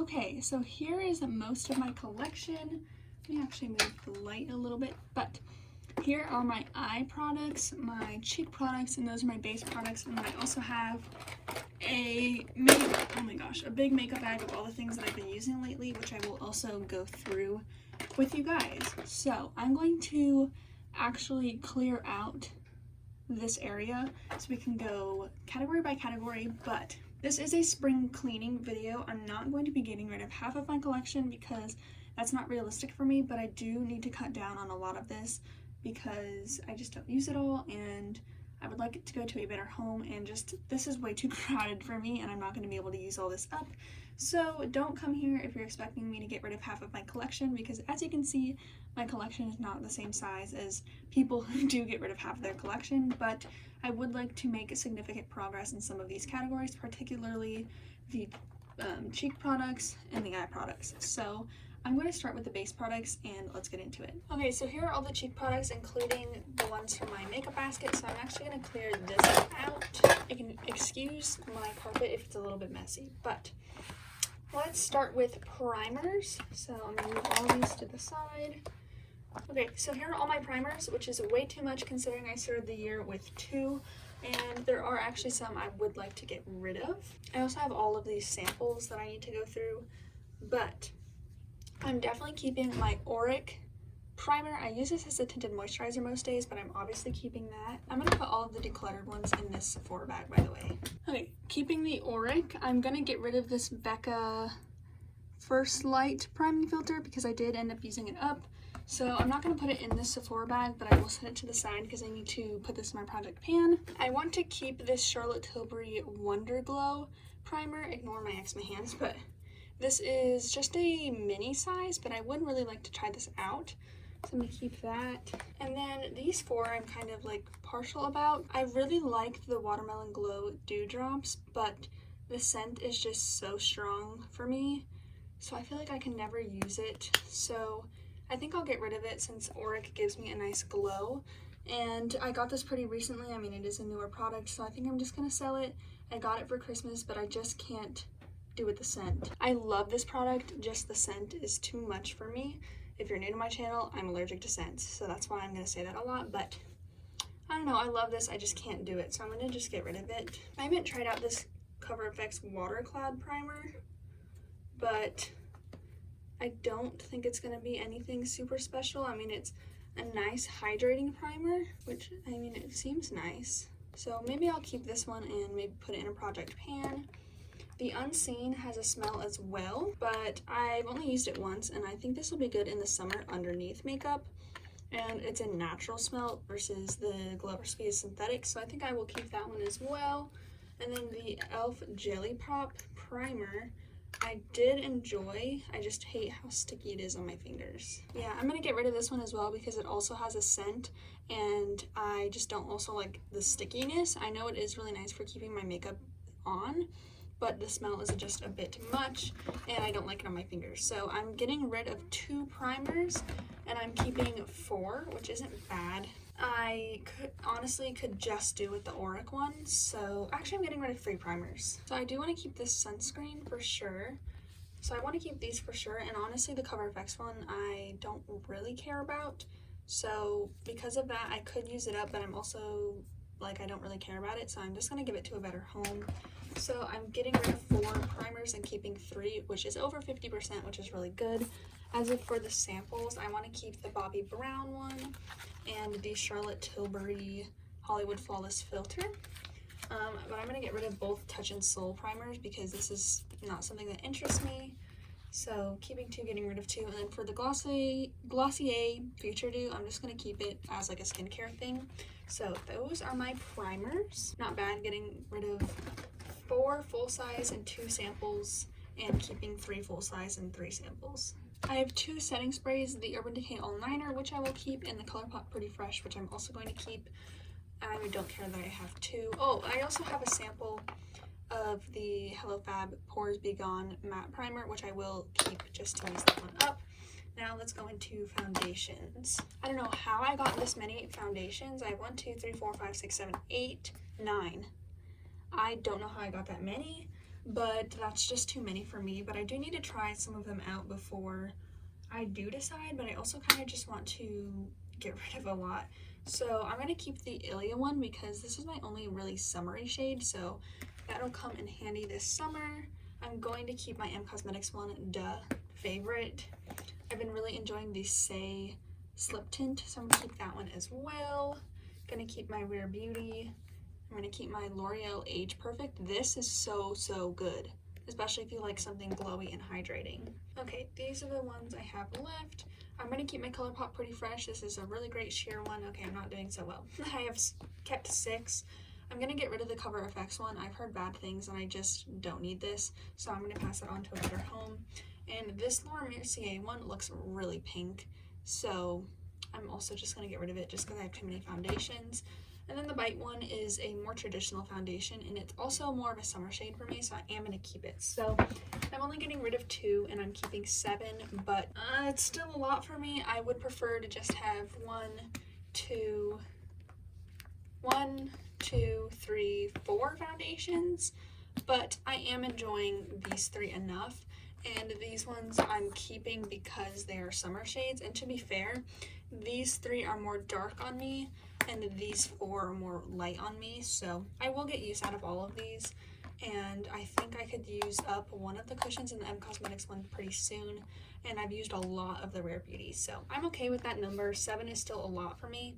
Okay, so here is most of my collection. Let me actually move the light a little bit, but here are my eye products, my cheek products, and those are my base products. And then I also have a big makeup bag of all the things that I've been using lately, which I will also go through with you guys. So I'm going to actually clear out this area so we can go category by category, but this is a spring cleaning video. I'm not going to be getting rid of half of my collection because that's not realistic for me, but I do need to cut down on a lot of this because I just don't use it all, and I would like it to go to a better home, and just this is way too crowded for me and I'm not going to be able to use all this up. So don't come here if you're expecting me to get rid of half of my collection, because as you can see, my collection is not the same size as people who do get rid of half of their collection, but I would like to make significant progress in some of these categories, particularly the cheek products and the eye products. So I'm going to start with the base products and let's get into it. Okay, so here are all the cheek products, including the ones from my makeup basket. So I'm actually going to clear this out. You can excuse my carpet if it's a little bit messy, but let's start with primers. So I'm going to move all these to the side. Okay, so here are all my primers, which is way too much considering I started the year with 2, and there are actually some I would like to get rid of. I also have all of these samples that I need to go through, but I'm definitely keeping my Auric primer. I use this as a tinted moisturizer most days, but I'm obviously keeping that. I'm going to put all of the decluttered ones in this Sephora bag, by the way. Okay, keeping the Auric, I'm going to get rid of this Becca First Light priming filter because I did end up using it up. So I'm not going to put it in this Sephora bag, but I will set it to the side because I need to put this in my project pan. I want to keep this Charlotte Tilbury Wonder Glow primer. Ignore my eczema hands, but this is just a mini size, but I would really like to try this out. So I'm going to keep that. And then these 4 I'm kind of like partial about. I really like the Watermelon Glow Dewdrops, but the scent is just so strong for me. So I feel like I can never use it. So I think I'll get rid of it since Auric gives me a nice glow. And I got this pretty recently. I mean, it is a newer product, so I think I'm just going to sell it. I got it for Christmas, but I just can't do with the scent. I love this product, just the scent is too much for me. If you're new to my channel, I'm allergic to scents, so that's why I'm going to say that a lot, but I don't know, I love this, I just can't do it, so I'm going to just get rid of it. I haven't tried out this Cover FX Water Cloud Primer, but I don't think it's going to be anything super special. I mean, it's a nice hydrating primer, which, I mean, it seems nice. So maybe I'll keep this one and maybe put it in a project pan. The Unseen has a smell as well, but I've only used it once, and I think this will be good in the summer underneath makeup. And it's a natural smell versus the Glow Recipe is synthetic, so I think I will keep that one as well. And then the e.l.f. Jelly Pop Primer, I did enjoy. I just hate how sticky it is on my fingers. Yeah, I'm gonna get rid of this one as well because it also has a scent, and I just don't also like the stickiness. I know it is really nice for keeping my makeup on, but the smell is just a bit much and I don't like it on my fingers. So I'm getting rid of 2 primers and I'm keeping 4, which isn't bad. I honestly could just do with the Auric one. So actually I'm getting rid of 3 primers. So I do want to keep this sunscreen for sure. So I want to keep these for sure, and honestly the Cover FX one I don't really care about. So because of that I could use it up, but I'm also like I don't really care about it, so I'm just going to give it to a better home. So I'm getting rid of 4 primers and keeping 3, which is over 50%, which is really good. As if for the samples, I want to keep the Bobbi Brown one and the Charlotte Tilbury Hollywood Flawless Filter. But I'm going to get rid of both Touch and Soul primers because this is not something that interests me. So keeping 2, getting rid of 2. And then for the Glossier Future Dew, I'm just going to keep it as like a skincare thing. So those are my primers. Not bad, getting rid of 4 full size and 2 samples, and keeping 3 full size and 3 samples. I have 2 setting sprays, the Urban Decay All Nighter, which I will keep, and the ColourPop Pretty Fresh, which I'm also going to keep. I don't care that I have 2. Oh, I also have a sample of the HelloFab Pores Be Gone Matte Primer, which I will keep just to use that one up. Now let's go into foundations. I don't know how I got this many foundations. I have 1, 2, 3, 4, 5, 6, 7, 8, 9. I don't know how I got that many. but that's just too many for me. But I do need to try some of them out before I do decide, but I also kind of just want to get rid of a lot. So I'm going to keep the Ilia one because this is my only really summery shade, so that'll come in handy this summer. I'm going to keep my Cosmetics one, favorite. I've been really enjoying the Say Slip Tint, so I'm going to keep that one as well. Going to keep my Rare Beauty. I'm going to keep my L'Oreal Age Perfect. This is so good, especially if you like something glowy and hydrating. Okay, these are the ones I have left. I'm going to keep my ColourPop Pretty Fresh. This is a really great sheer one. Okay, I'm not doing so well. I have kept 6. I'm going to get rid of the Cover FX one. I've heard bad things and I just don't need this, so I'm going to pass it on to a better home. And this Laura Mercier one looks really pink, so I'm also just going to get rid of it just because I have too many foundations. And then the Bite one is a more traditional foundation, and it's also more of a summer shade for me, so I am going to keep it. So I'm only getting rid of 2, and I'm keeping 7, but it's still a lot for me. I would prefer to just have 1, 2, 3, 4 foundations, but I am enjoying these 3 enough. And these ones I'm keeping because they are summer shades, and to be fair, these 3 are more dark on me, and these 4 are more light on me, so I will get use out of all of these. And I think I could use up one of the cushions in the Cosmetics one pretty soon, and I've used a lot of the Rare Beauty, so I'm okay with that number. 7 is still a lot for me,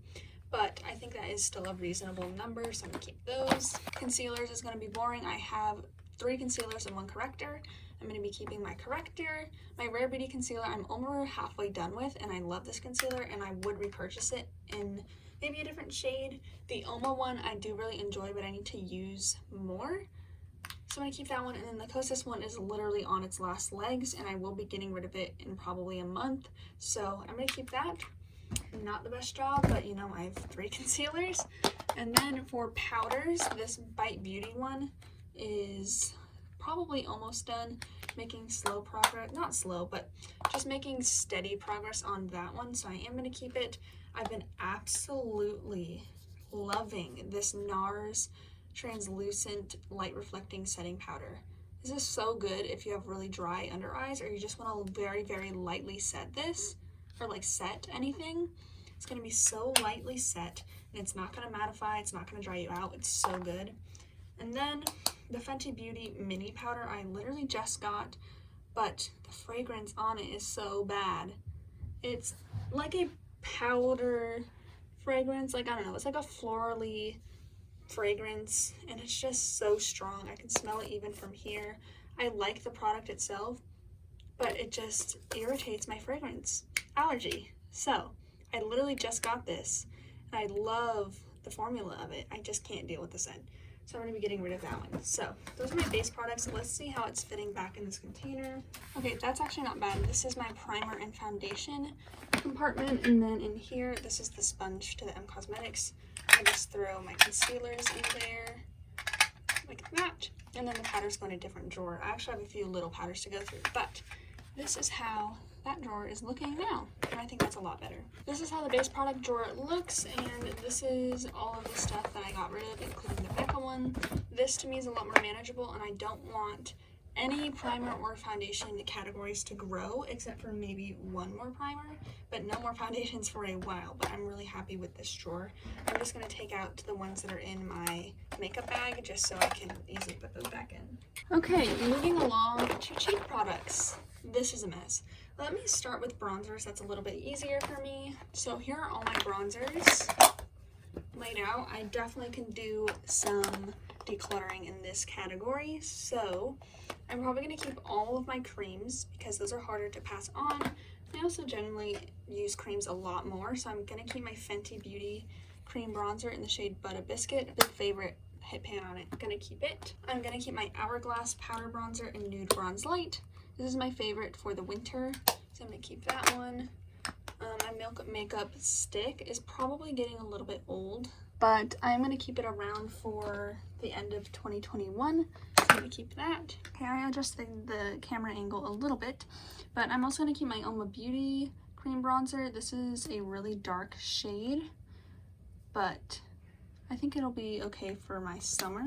but I think that is still a reasonable number, so I'm gonna keep those. Concealers is gonna be boring. I have 3 concealers and 1 corrector. I'm going to be keeping my corrector. My Rare Beauty concealer I'm over halfway done with, and I love this concealer, and I would repurchase it in maybe a different shade. The Oma one I do really enjoy, but I need to use more, so I'm going to keep that one. And then the Kosas one is literally on its last legs, and I will be getting rid of it in probably a month, so I'm going to keep that. Not the best job, but you know, I have 3 concealers. And then for powders, this Bite Beauty one is probably almost done. Making slow progress, not slow, but just making steady progress on that one, so I am going to keep it. I've been absolutely loving this Nars translucent light reflecting setting powder. This is so good if you have really dry under eyes, or you just want to very lightly set this, or like set anything. It's going to be so lightly set, and it's not going to mattify, it's not going to dry you out. It's so good. And then the Fenty Beauty mini powder I literally just got, but the fragrance on it is so bad. It's like a powder fragrance, like I don't know, it's like a florally fragrance, and it's just so strong. I can smell it even from here. I like the product itself, but it just irritates my fragrance allergy. So I literally just got this, and I love the formula of it. I just can't deal with the scent. So I'm going to be getting rid of that one. So those are my base products. Let's see how it's fitting back in this container. Okay, that's actually not bad. This is my primer and foundation compartment. And then in here, this is the sponge to the Cosmetics. I just throw my concealers in there like that. And then the powders go in a different drawer. I actually have a few little powders to go through, but this is how that drawer is looking now, and I think that's a lot better. This is how the base product drawer looks, and this is all of the stuff that I got rid of, including the Becca one. This to me is a lot more manageable, and I don't want any primer or foundation categories to grow, except for maybe 1 more primer, but no more foundations for a while. But I'm really happy with this drawer. I'm just going to take out the ones that are in my makeup bag just so I can easily put those back in. Okay, moving along to cheek products. This is a mess. Let me start with bronzers. That's a little bit easier for me. So here are all my bronzers laid out. I definitely can do some decluttering in this category. So I'm probably going to keep all of my creams because those are harder to pass on. I also generally use creams a lot more. So I'm going to keep my Fenty Beauty cream bronzer in the shade Butter Biscuit. Big favorite, hit pan on it. I'm going to keep it. I'm going to keep my Hourglass powder bronzer in Nude Bronze Light. This is my favorite for the winter, so I'm going to keep that one. My Milk Makeup stick is probably getting a little bit old, but I'm going to keep it around for the end of 2021, so I'm going to keep that. Okay, I adjusted the camera angle a little bit, but I'm also going to keep my Oma Beauty cream bronzer. This is a really dark shade, but I think it'll be okay for my summer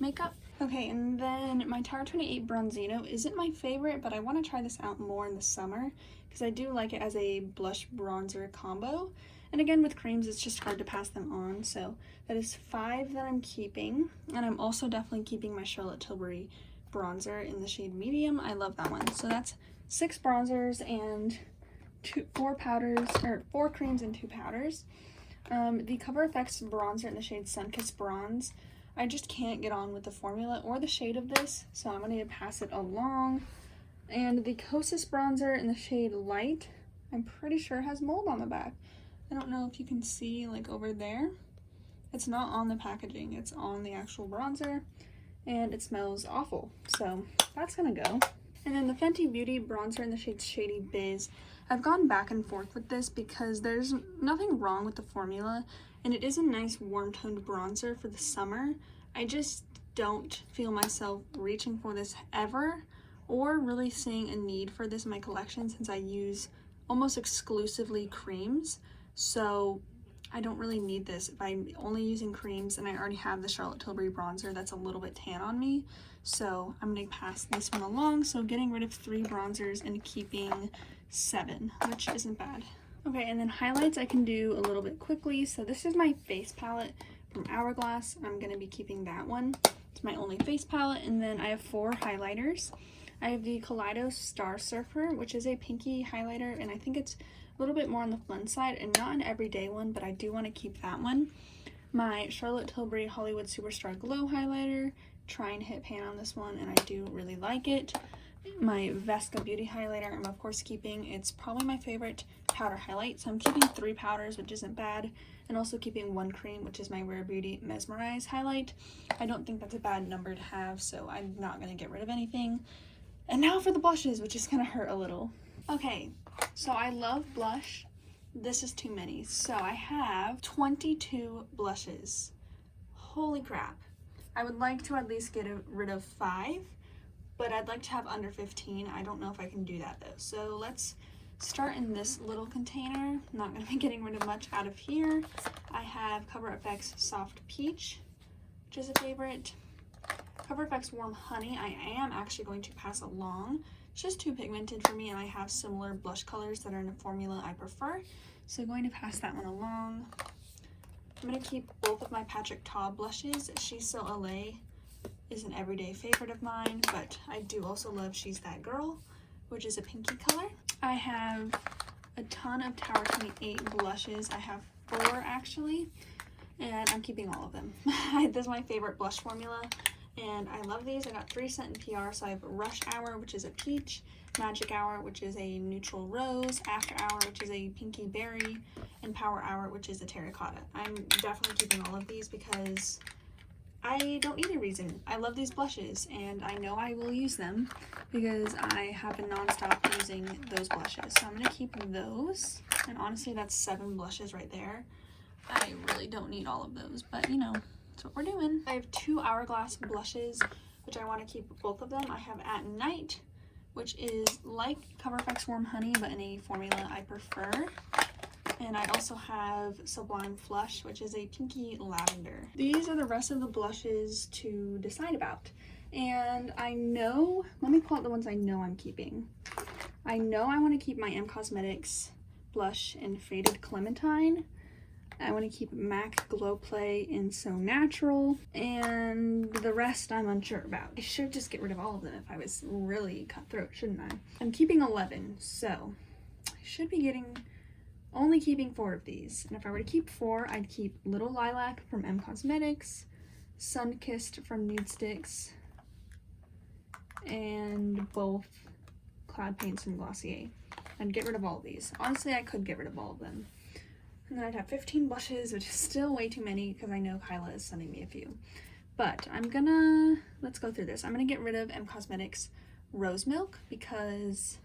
makeup. Okay, and then my Tower 28 Bronzino isn't my favorite, but I want to try this out more in the summer because I do like it as a blush bronzer combo. And again, with creams, it's just hard to pass them on. So that is 5 that I'm keeping. And I'm also definitely keeping my Charlotte Tilbury bronzer in the shade medium. I love that one. So that's 6 bronzers and 4 creams and 2 powders. The Cover FX bronzer in the shade Sunkissed Bronze. I just can't get on with the formula or the shade of this, so I'm going to pass it along. And the Kosas bronzer in the shade Light, I'm pretty sure has mold on the back. I don't know if you can see, like, over there. It's not on the packaging, it's on the actual bronzer, and it smells awful, so that's gonna go. And then the Fenty Beauty bronzer in the shade Shady Biz. I've gone back and forth with this because there's nothing wrong with the formula, and it is a nice warm toned bronzer for the summer. I just don't feel myself reaching for this ever, or really seeing a need for this in my collection since I use almost exclusively creams. So I don't really need this if I'm only using creams and I already have the Charlotte Tilbury bronzer that's a little bit tan on me. So I'm going to pass this one along. So getting rid of 3 bronzers and keeping 7, which isn't bad. Okay, and then highlights I can do a little bit quickly. So this is my face palette from Hourglass. I'm going to be keeping that one. It's my only face palette. And then I have 4 highlighters. I have the Kaleidos Star Surfer, which is a pinky highlighter, and I think it's a little bit more on the fun side and not an everyday one, but I do want to keep that one. My Charlotte Tilbury Hollywood Superstar Glow highlighter. Try and hit pan on this one, and I do really like it. My Vesca Beauty highlighter I'm of course keeping. It's probably my favorite powder highlight, so I'm keeping 3 powders, which isn't bad, and also keeping 1 cream, which is my Rare Beauty Mesmerize highlight. I don't think that's a bad number to have, so I'm not going to get rid of anything. And now for the blushes, which is going to hurt a little. Okay, so I love blush. This is too many. So I have 22 blushes. Holy crap. I would like to at least get rid of 5, but I'd like to have under 15. I don't know if I can do that though. So let's start in this little container. I'm not going to be getting rid of much out of here. I have Cover FX Soft Peach, which is a favorite. Cover FX Warm Honey, I am actually going to pass along. It's just too pigmented for me, and I have similar blush colors that are in a formula I prefer. So I'm going to pass that one along. I'm going to keep both of my Patrick Ta blushes. She's So LA is an everyday favorite of mine, but I do also love She's That Girl, which is a pinky color. I have a ton of Tower 28 blushes. I have 4 actually, and I'm keeping all of them. This is my favorite blush formula, and I love these. I got 3 cent in PR, so I have Rush Hour, which is a peach, Magic Hour, which is a neutral rose, After Hour, which is a pinky berry, and Power Hour, which is a terracotta. I'm definitely keeping all of these because I don't need a reason. I love these blushes, and I know I will use them because I have been nonstop using those blushes. So I'm going to keep those, and honestly, that's 7 blushes right there. I really don't need all of those, but you know, that's what we're doing. I have 2 Hourglass blushes, which I want to keep both of them. I have At Night, which is like Cover FX Warm Honey, but in a formula I prefer. And I also have Sublime Flush, which is a pinky lavender. These are the rest of the blushes to decide about. And I know, let me pull out the ones I know I'm keeping. I know I want to keep my Cosmetics blush in Faded Clementine. I want to keep MAC Glow Play in So Natural, and the rest I'm unsure about. I should just get rid of all of them if I was really cutthroat, shouldn't I? I'm keeping 11, so I should be only keeping 4 of these. And if I were to keep 4, I'd keep Little Lilac from Cosmetics, Sunkissed from Nude Sticks, and both Cloud Paints from Glossier. I'd get rid of all of these. Honestly, I could get rid of all of them. And then I'd have 15 blushes, which is still way too many because I know Kyla is sending me a few. But let's go through this. I'm gonna get rid of Cosmetics Rose Milk because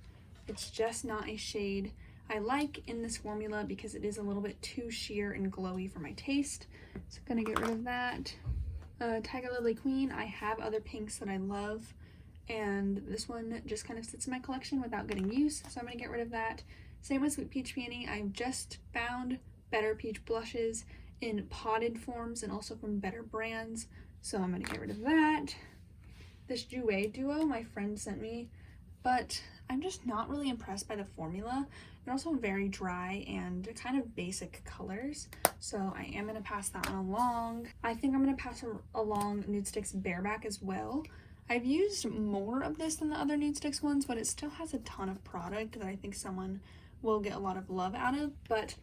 it's just not a shade I like in this formula because it is a little bit too sheer and glowy for my taste. So I'm gonna get rid of that. Tiger Lily Queen, I have other pinks that I love, and this one just kind of sits in my collection without getting used, so I'm gonna get rid of that. Same with Sweet Peach Peony. I've just found better peach blushes in potted forms and also from better brands, so I'm gonna get rid of that. this Jouer Duo my friend sent me, but I'm just not really impressed by the formula. They're also very dry and kind of basic colors, so I am going to pass that one along. I think I'm going to pass along Nude Sticks Bareback as well. I've used more of this than the other Nude Sticks ones, but it still has a ton of product that I think someone will get a lot of love out of, but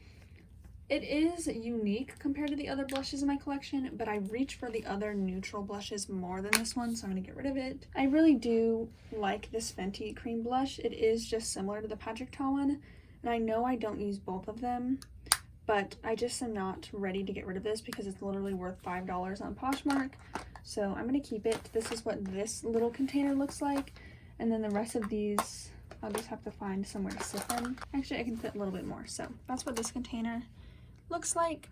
it is unique compared to the other blushes in my collection, but I reach for the other neutral blushes more than this one, so I'm going to get rid of it. I really do like this Fenty cream blush. It is just similar to the Patrick Ta one, and I know I don't use both of them, but I just am not ready to get rid of this because it's literally worth $5 on Poshmark, so I'm going to keep it. This is what this little container looks like, and then the rest of these, I'll just have to find somewhere to sit them. Actually, I can fit a little bit more, so that's what this container looks like.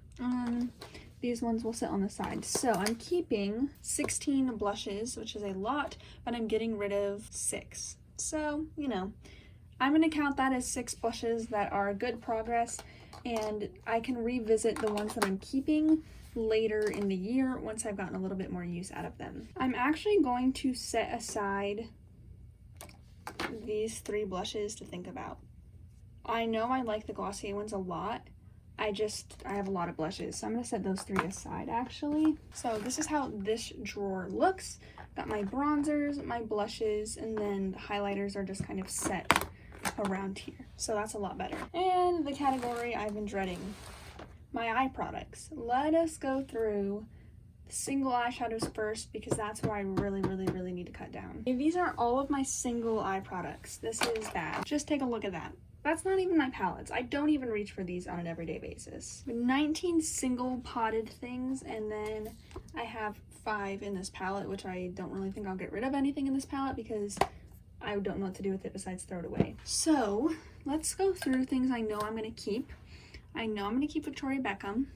These ones will sit on the side. So I'm keeping 16 blushes, which is a lot, but I'm getting rid of 6. So, you know, I'm going to count that as 6 blushes that are good progress, and I can revisit the ones that I'm keeping later in the year once I've gotten a little bit more use out of them. I'm actually going to set aside these 3 blushes to think about. I know I like the Glossier ones a lot. I have a lot of blushes, so I'm going to set those 3 aside actually. So this is how this drawer looks. Got my bronzers, my blushes, and then the highlighters are just kind of set around here. So that's a lot better. And the category I've been dreading, my eye products. Let us go through the single eyeshadows first because that's where I really need to cut down. Okay, these are all of my single eye products. This is that. Just take a look at that. That's not even my palettes. I don't even reach for these on an everyday basis. 19 single potted things, and then I have 5 in this palette, which I don't really think I'll get rid of anything in this palette because I don't know what to do with it besides throw it away. So let's go through things I know I'm going to keep. I know I'm going to keep Victoria Beckham.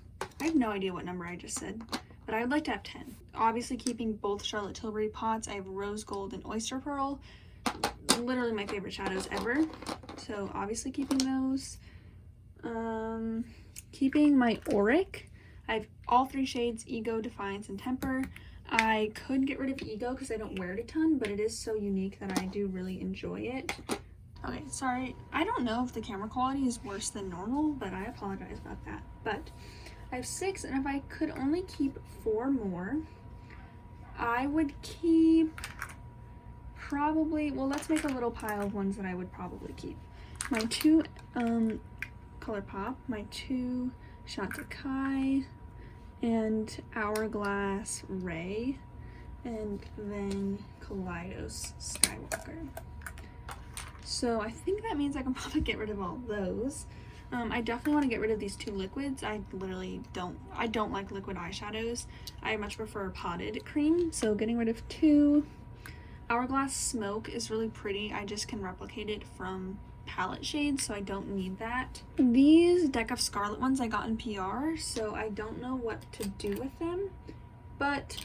I have no idea what number I just said, but I would like to have 10. Obviously keeping both Charlotte Tilbury pots. I have Rose Gold and Oyster Pearl. Literally my favorite shadows ever, so obviously keeping those. Keeping my Auric. I have all 3 shades, Ego, Defiance, and Temper. I could get rid of Ego because I don't wear it a ton, but it is so unique that I do really enjoy it. Okay, sorry, I don't know if the camera quality is worse than normal, but I apologize about that. But I have 6, and if I could only keep 4 more, I would keep probably, well, let's make a little pile of ones that I would probably keep. My 2 ColourPop, my 2 Chantecaille, and Hourglass Ray, and then Kaleidos Skywalker. So I think that means I can probably get rid of all those. I definitely want to get rid of these 2 liquids. I don't like liquid eyeshadows. I much prefer potted cream, so getting rid of 2. Hourglass Smoke is really pretty. I just can replicate it from palette shades, so I don't need that. These Deck of Scarlet ones I got in PR, so I don't know what to do with them, but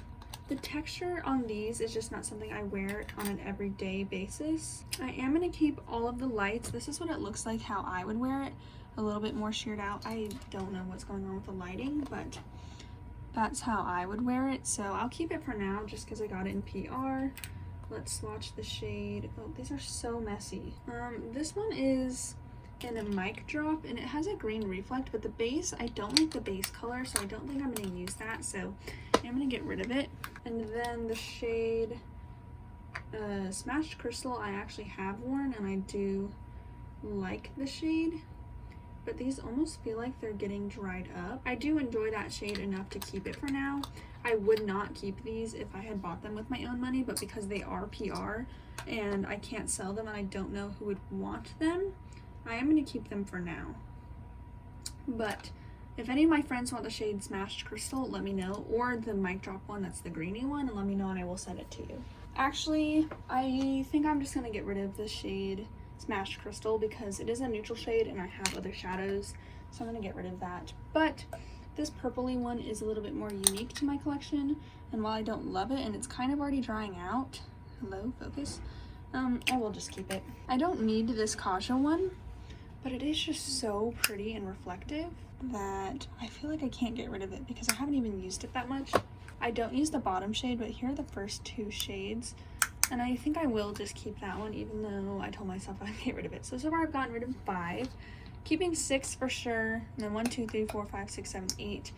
the texture on these is just not something I wear on an everyday basis. I am going to keep all of the lights. This is what it looks like how I would wear it, a little bit more sheared out. I don't know what's going on with the lighting, but that's how I would wear it, so I'll keep it for now just because I got it in PR. Let's swatch the shade. Oh, these are so messy. This one is in a mic drop, and it has a green reflect, but the base, I don't like the base color, so I don't think I'm going to use that, so I'm going to get rid of it. And then the shade Smashed Crystal I actually have worn, and I do like the shade, but these almost feel like they're getting dried up. I do enjoy that shade enough to keep it for now. I would not keep these if I had bought them with my own money, but because they are PR and I can't sell them and I don't know who would want them, I am going to keep them for now. But if any of my friends want the shade Smashed Crystal, let me know, or the mic drop one, that's the greeny one, and let me know and I will send it to you. Actually, I think I'm just going to get rid of the shade Smashed Crystal because it is a neutral shade and I have other shadows, so I'm going to get rid of that. But this purpley one is a little bit more unique to my collection, and while I don't love it and it's kind of already drying out, hello, focus, I will just keep it. I don't need this Kaja one, but it is just so pretty and reflective that I feel like I can't get rid of it because I haven't even used it that much. I don't use the bottom shade, but here are the first 2 shades And I think I will just keep that one, even though I told myself I'd get rid of it. So far I've gotten rid of 5. Keeping 6 for sure. And then 1, 2, 3, 4, 5, 6, 7, 8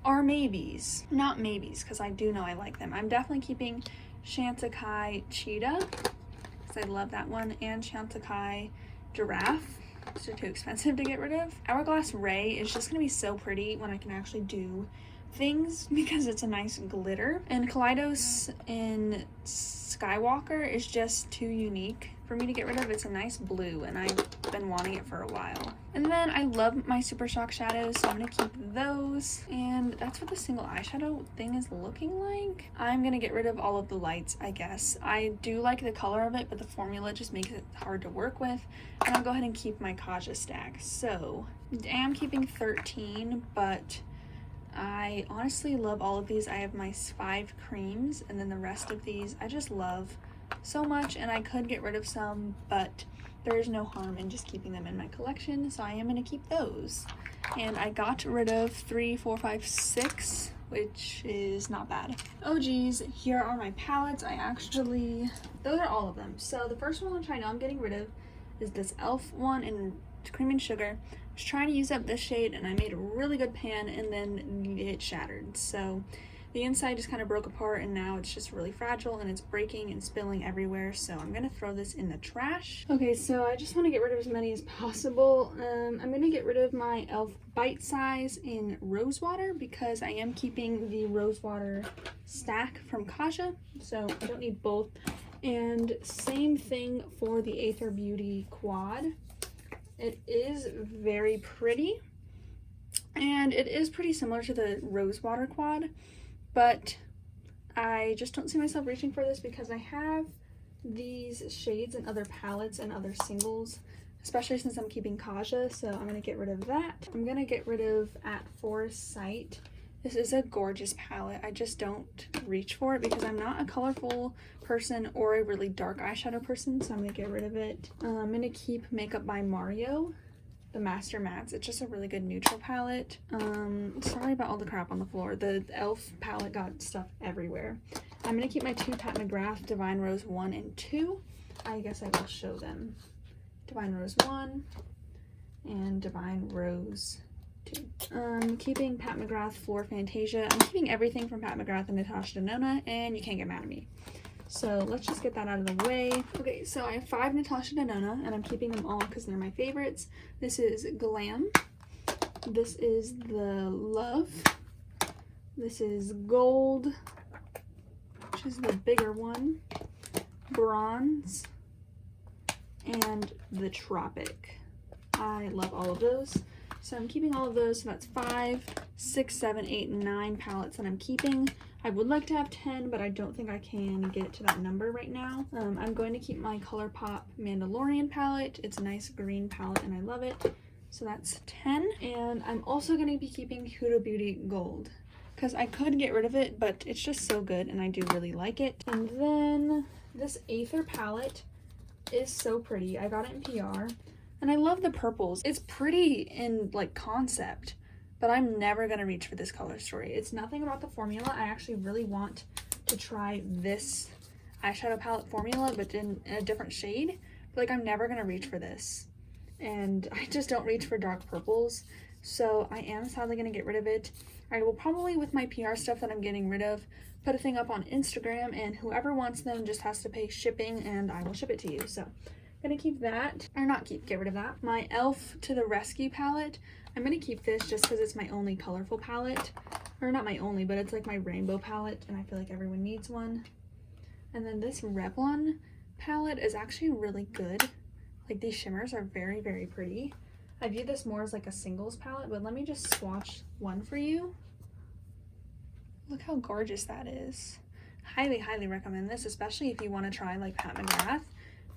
are maybes. Not maybes, because I do know I like them. I'm definitely keeping Chantecaille Cheetah, because I love that one, and Chantecaille Giraffe. Those are too expensive to get rid of. Hourglass Ray is just going to be so pretty when I can actually do things, because it's a nice glitter. And Kaleidos in Skywalker is just too unique for me to get rid of. It's a nice blue, and I've been wanting it for a while. And then I love my Super Shock shadows, so I'm gonna keep those. And that's what the single eyeshadow thing is looking like. I'm gonna get rid of all of the lights, I guess. I do like the color of it, but the formula just makes it hard to work with. And I'll go ahead and keep my Kaja stack. So I am keeping 13, but I honestly love all of these. I have my 5 creams, and then the rest of these I just love so much, and I could get rid of some, but there's no harm in just keeping them in my collection, so I am going to keep those. And I got rid of 3, 4, 5, 6, which is not bad. Oh geez, here are my palettes. Those are all of them. So the first one which I know I'm getting rid of is this e.l.f. one in Cream and Sugar. I was trying to use up this shade, and I made a really good pan, and then it shattered. So the inside just kind of broke apart, and now it's just really fragile, and it's breaking and spilling everywhere. So I'm gonna throw this in the trash. Okay, so I just want to get rid of as many as possible. I'm gonna get rid of my e.l.f. Bite Size in Rosewater, because I am keeping the Rosewater stack from Kaja, so I don't need both. And same thing for the Aether Beauty Quad. It is very pretty, and it is pretty similar to the Rosewater Quad, but I just don't see myself reaching for this because I have these shades in other palettes and other singles, especially since I'm keeping Kaja, so I'm going to get rid of that. I'm going to get rid of At Forest Sight. This is a gorgeous palette. I just don't reach for it because I'm not a colorful person or a really dark eyeshadow person, so I'm going to get rid of it. I'm going to keep Makeup by Mario, the Master Mattes. It's just a really good neutral palette. Sorry about all the crap on the floor. The e.l.f. palette got stuff everywhere. I'm going to keep my 2 Pat McGrath Divine Rose 1 and 2. I guess I will show them. Divine Rose 1 and Divine Rose 2. Keeping Pat McGrath Floor Fantasia. I'm keeping everything from Pat McGrath and Natasha Denona, and you can't get mad at me. So let's just get that out of the way. Okay, so I have 5 Natasha Denona, and I'm keeping them all because they're my favorites. This is Glam. This is the Love. This is Gold, which is the bigger one. Bronze. And the Tropic. I love all of those. So I'm keeping all of those. So that's 5, 6, 7, 8, 9 palettes that I'm keeping. I would like to have 10, but I don't think I can get to that number right now. I'm going to keep my ColourPop Mandalorian palette. It's a nice green palette, and I love it. So that's 10. And I'm also going to be keeping Huda Beauty Gold, because I could get rid of it, but it's just so good, and I do really like it. And then this Aether palette is so pretty. I got it in PR. And I love the purples. It's pretty in like concept, but I'm never gonna reach for this color story. It's nothing about the formula. I actually really want to try this eyeshadow palette formula, but in a different shade. But like, I'm never gonna reach for this. And I just don't reach for dark purples. So I am sadly gonna get rid of it. I will probably, with my PR stuff that I'm getting rid of, put a thing up on Instagram, and whoever wants them just has to pay shipping, and I will ship it to you. So gonna keep that, or not keep, get rid of that. My e.l.f. To the Rescue palette, I'm gonna keep this just because it's my only colorful palette, or not my only, but it's like my rainbow palette, and I feel like everyone needs one. And then this Revlon palette is actually really good. Like, these shimmers are very, very pretty. I view this more as like a singles palette, but let me just swatch one for you. Look how gorgeous that is. Highly, highly recommend this, especially if you want to try like Pat McGrath,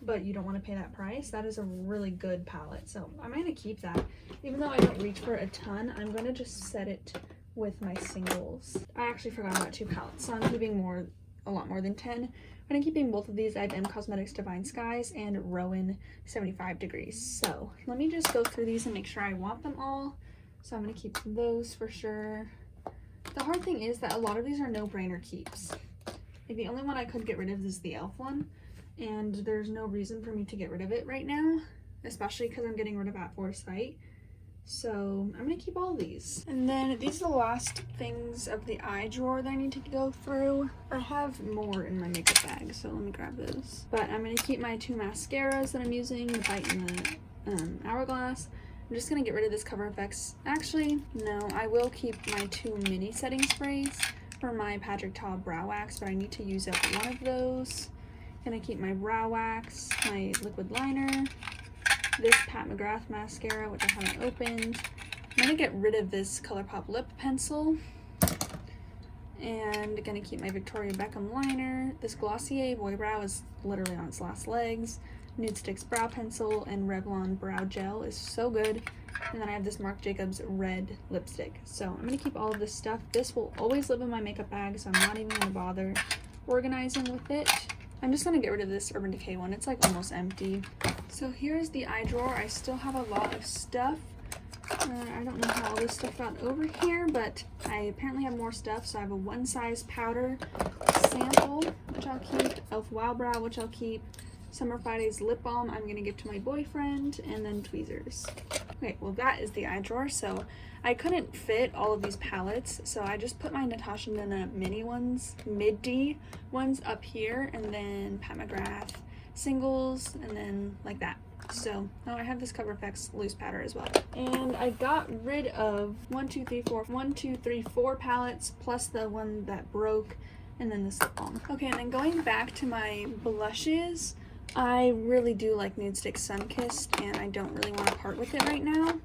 but you don't want to pay that price. That is a really good palette, so I'm going to keep that. Even though I don't reach for a ton, I'm going to just set it with my singles. I actually forgot about 2 palettes, so I'm keeping a lot more than 10. But I'm keeping both of these. I have M Cosmetics Divine Skies and Rowan 75 Degrees. So let me just go through these and make sure I want them all. So I'm going to keep those for sure. The hard thing is that a lot of these are no-brainer keeps. The only one I could get rid of is the e.l.f. one, and there's no reason for me to get rid of it right now, especially because I'm getting rid of At First Sight. So I'm gonna keep all these. And then these are the last things of the eye drawer that I need to go through. I have more in my makeup bag, so let me grab those. But I'm gonna keep my 2 mascaras that I'm using, the Bite and the Hourglass. I'm just gonna get rid of this Cover FX. Actually, no, I will keep my 2 mini setting sprays for my Patrick Ta brow wax, but I need to use up one of those. Gonna keep my brow wax, my liquid liner, this Pat McGrath mascara, which I haven't opened. I'm gonna get rid of this ColourPop lip pencil, and gonna keep my Victoria Beckham liner. This Glossier Boy Brow is literally on its last legs. Nude Sticks brow pencil and Revlon brow gel is so good. And then I have this Marc Jacobs red lipstick. So I'm gonna keep all of this stuff. This will always live in my makeup bag, so I'm not even gonna bother organizing with it. I'm just gonna get rid of this Urban Decay one. It's like almost empty. So here's the eye drawer. I still have a lot of stuff. I don't know how all this stuff got over here, but I apparently have more stuff. So I have a One Size powder sample, which I'll keep. e.l.f. Wow Brow, which I'll keep. Summer Fridays lip balm I'm gonna give to my boyfriend, and then tweezers. Okay, well that is the eye drawer. So I couldn't fit all of these palettes, so I just put my Natasha Denona mini ones, mid-D ones up here, and then Pat McGrath singles, and then like that. So now I have this Cover FX loose powder as well. And I got rid of 1, 2, 3, 4 palettes, plus the one that broke, and then this lip balm. Okay, and then going back to my blushes, I really do like Nude Sticks Sunkissed, and I don't really want to part with it right now.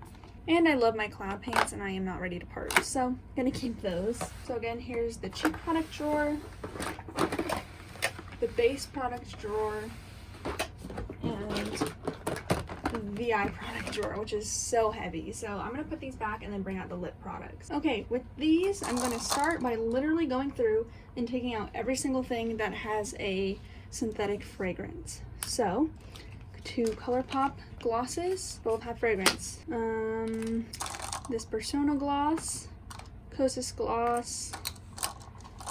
And I love my cloud paints, and I am not ready to part, so I'm gonna keep those. So again, here's the cheap product drawer, the base product drawer, and the eye product drawer, which is so heavy. So I'm gonna put these back and then bring out the lip products. Okay, with these, I'm gonna start by literally going through and taking out every single thing that has a synthetic fragrance. So 2 ColourPop glosses, both have fragrance. This Persona gloss, Kosas gloss,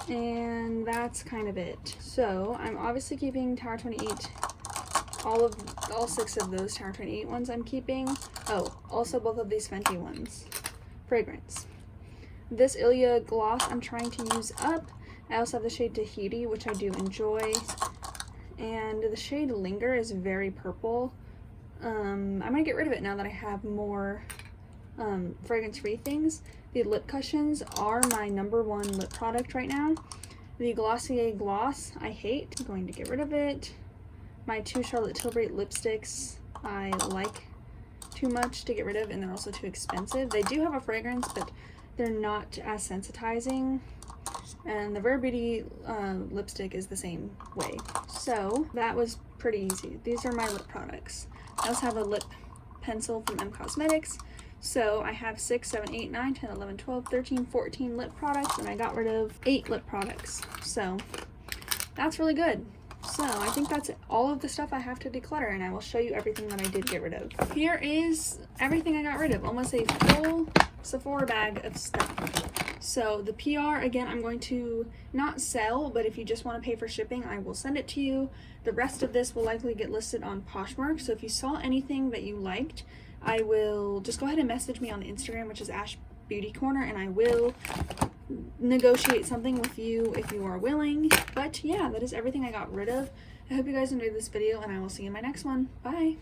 and that's kind of it. So I'm obviously keeping Tower 28. All 6 of those Tower 28 ones I'm keeping. Oh, also both of these Fenty ones. Fragrance. This Ilia gloss I'm trying to use up. I also have the shade Tahiti, which I do enjoy. And the shade Linger is very purple. I'm gonna get rid of it now that I have more fragrance-free things. The lip cushions are my #1 lip product right now. The Glossier gloss I hate. I'm going to get rid of it. My 2 Charlotte Tilbury lipsticks I like too much to get rid of, and they're also too expensive. They do have a fragrance, but they're not as sensitizing. And the Rare Beauty lipstick is the same way. So that was pretty easy. These are my lip products. I also have a lip pencil from M Cosmetics. So I have 6, 7, 8, 9, 10, 11, 12, 13, 14 lip products, and I got rid of 8 lip products. So that's really good. So I think that's all of the stuff I have to declutter, and I will show you everything that I did get rid of. Here is everything I got rid of, almost a full Sephora bag of stuff. So the PR, again, I'm going to not sell, but if you just want to pay for shipping, I will send it to you. The rest of this will likely get listed on Poshmark, so if you saw anything that you liked, I will just go ahead and message me on Instagram, which is Ash Beauty Corner, and I will negotiate something with you if you are willing. But yeah, that is everything I got rid of. I hope you guys enjoyed this video, and I will see you in my next one. Bye!